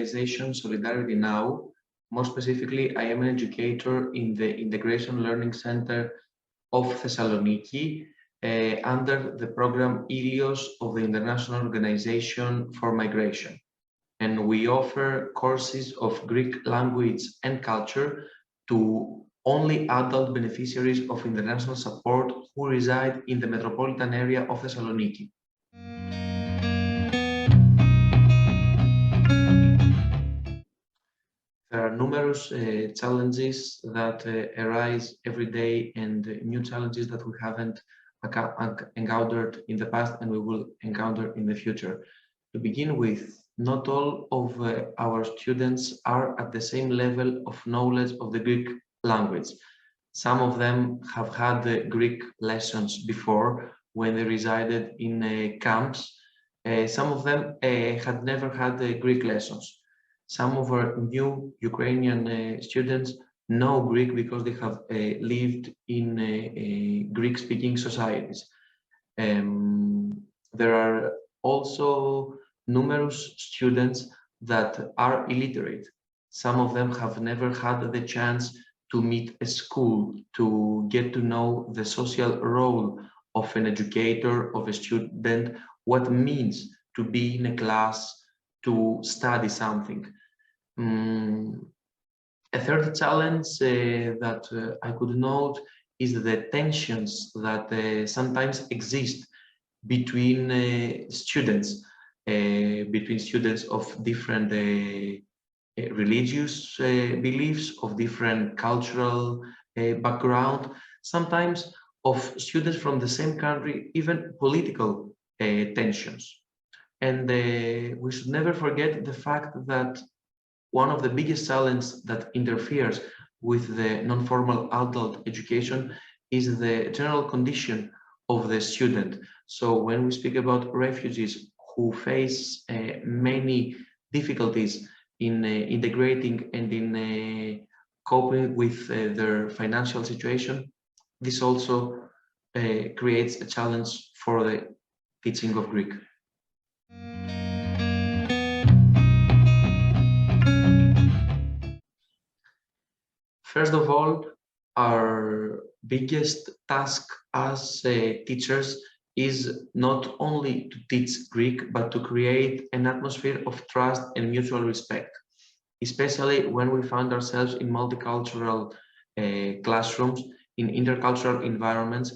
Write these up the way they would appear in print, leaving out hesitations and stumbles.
organization Solidarity Now. More specifically, I am an educator in the Integration Learning Center of Thessaloniki under the program Ilios of the International Organization for Migration. And we offer courses of Greek language and culture to only adult beneficiaries of international support who reside in the metropolitan area of Thessaloniki. There are numerous challenges that arise every day, and new challenges that we haven't encountered in the past and we will encounter in the future. To begin with, not all of our students are at the same level of knowledge of the Greek language. Some of them have had Greek lessons before when they resided in camps. Some of them had never had Greek lessons. Some of our new Ukrainian students know Greek because they have lived in Greek-speaking societies. There are also numerous students that are illiterate. Some of them have never had the chance to meet a school, to get to know the social role of an educator, of a student, what it means to be in a class, to study something. A third challenge that I could note is the tensions that sometimes exist between students of different religious beliefs, of different cultural background, sometimes of students from the same country, even political tensions. And we should never forget the fact that one of the biggest challenges that interferes with the non-formal adult education is the general condition of the student. So when we speak about refugees who face many difficulties in integrating and in coping with their financial situation, this also creates a challenge for the teaching of Greek. First of all, our biggest task as teachers is not only to teach Greek, but to create an atmosphere of trust and mutual respect, especially when we find ourselves in multicultural classrooms, in intercultural environments.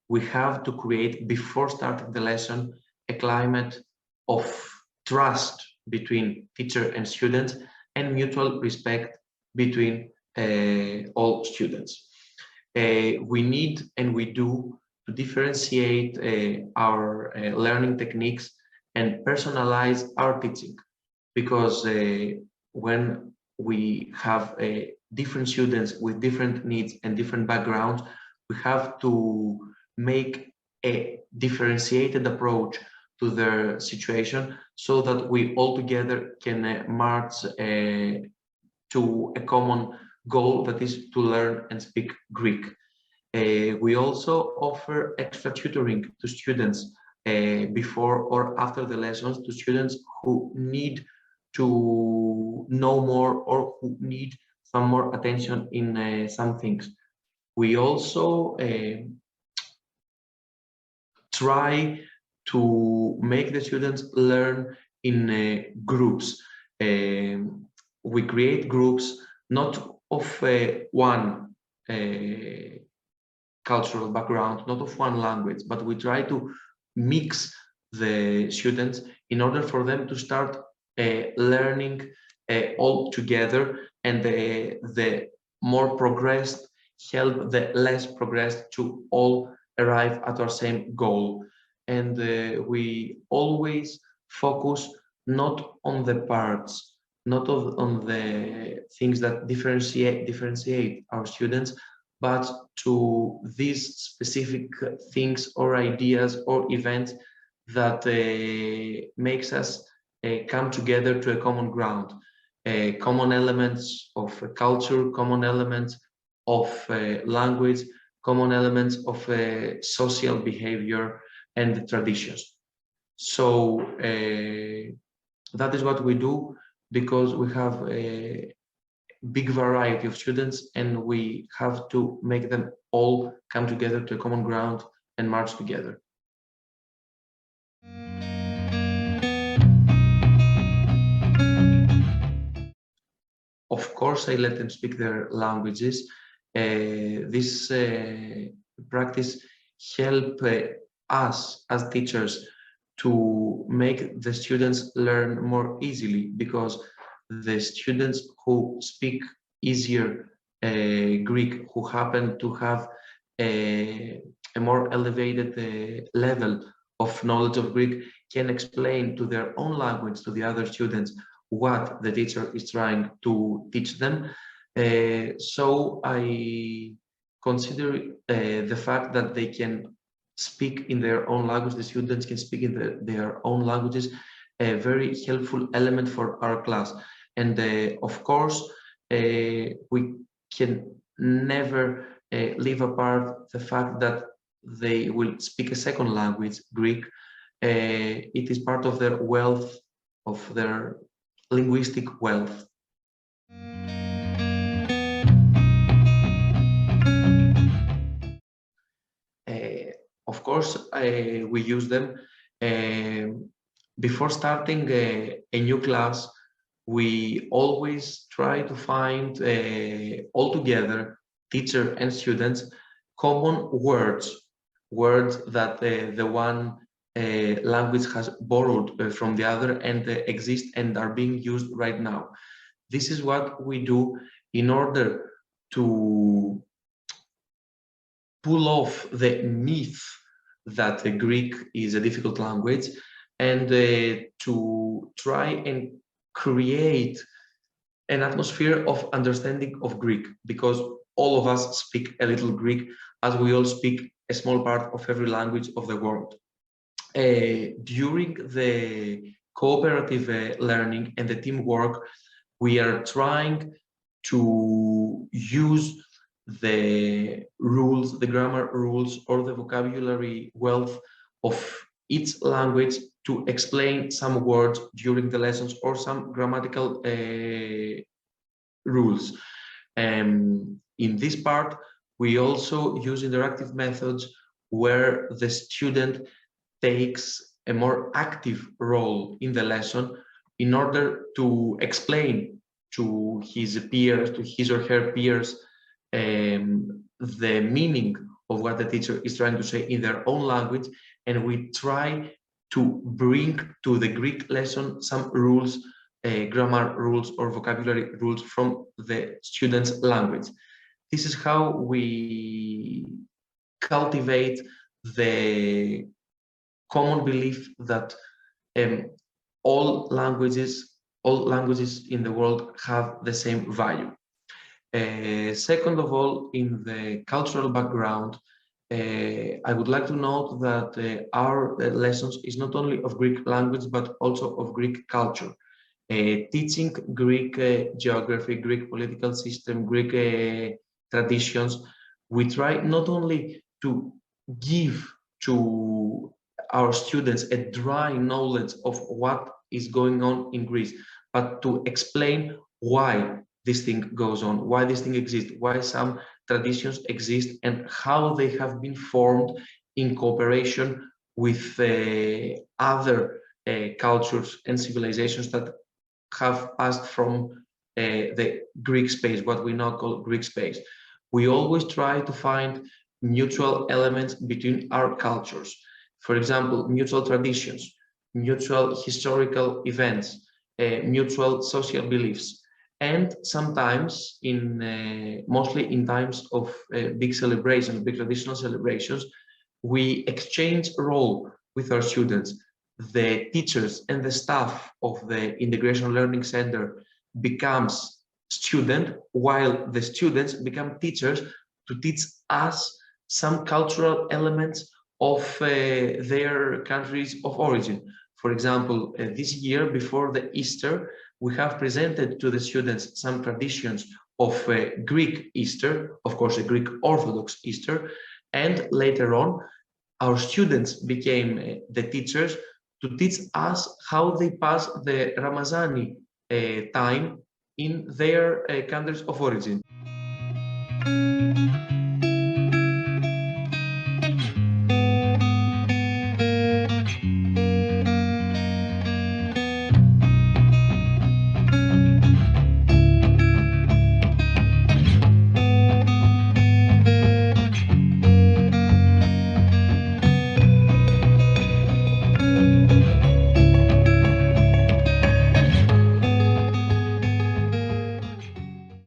We have to create, before starting the lesson, a climate of trust between teacher and students and mutual respect between all students. We need and we do to differentiate our learning techniques and personalize our teaching, because when we have different students with different needs and different backgrounds, we have to make a differentiated approach to their situation so that we all together can march to a common goal, that is to learn and speak Greek. We also offer extra tutoring to students before or after the lessons, to students who need to know more or who need some more attention in some things. We also try to make the students learn in groups. We create groups not of one cultural background, not of one language, but we try to mix the students in order for them to start learning all together, and the more progressed help the less progressed to all arrive at our same goal. And we always focus not on the parts, not on the things that differentiate our students, but to these specific things or ideas or events that makes us come together to a common ground, common elements of culture, common elements of language, common elements of social behavior and traditions. So that is what we do because we have a big variety of students and we have to make them all come together to a common ground and march together. Of course, I let them speak their languages. This practice help us as teachers to make the students learn more easily, because the students who speak easier Greek, who happen to have a more elevated level of knowledge of Greek, can explain to their own language to the other students what the teacher is trying to teach them. So I consider the fact that they can speak in their own language, the students can speak in their own languages, a very helpful element for our class. And of course, we can never leave apart the fact that they will speak a second language, Greek. It is part of their wealth, of their linguistic wealth. Of course, we use them. Before starting a new class, we always try to find all together, teacher and students, common words that the one language has borrowed from the other and exist and are being used right now. This is what we do in order to pull off the myth that Greek is a difficult language, and to try and create an atmosphere of understanding of Greek, because all of us speak a little Greek, as we all speak a small part of every language of the world. During the cooperative learning and the teamwork, we are trying to use the rules, the grammar rules, or the vocabulary wealth of each language to explain some words during the lessons or some grammatical rules. In this part, we also use interactive methods where the student takes a more active role in the lesson in order to explain to his peers, to his or her peers, the meaning of what the teacher is trying to say in their own language, and we try to bring to the Greek lesson some rules, grammar rules or vocabulary rules from the student's language. This is how we cultivate the common belief that all languages in the world have the same value. Second of all, in the cultural background, I would like to note that our lessons is not only of Greek language, but also of Greek culture. Teaching Greek geography, Greek political system, Greek traditions, we try not only to give to our students a dry knowledge of what is going on in Greece, but to explain why this thing goes on, why this thing exists, why some traditions exist, and how they have been formed in cooperation with other cultures and civilizations that have passed from the Greek space, what we now call Greek space. We always try to find mutual elements between our cultures. For example, mutual traditions, mutual historical events, mutual social beliefs. And sometimes, mostly in times of big celebrations, big traditional celebrations, we exchange role with our students. The teachers and the staff of the Integration Learning Center becomes student, while the students become teachers to teach us some cultural elements of their countries of origin. For example, this year before the Easter, we have presented to the students some traditions of Greek Easter, of course, a Greek Orthodox Easter, and later on, our students became the teachers to teach us how they pass the Ramazani time in their countries of origin.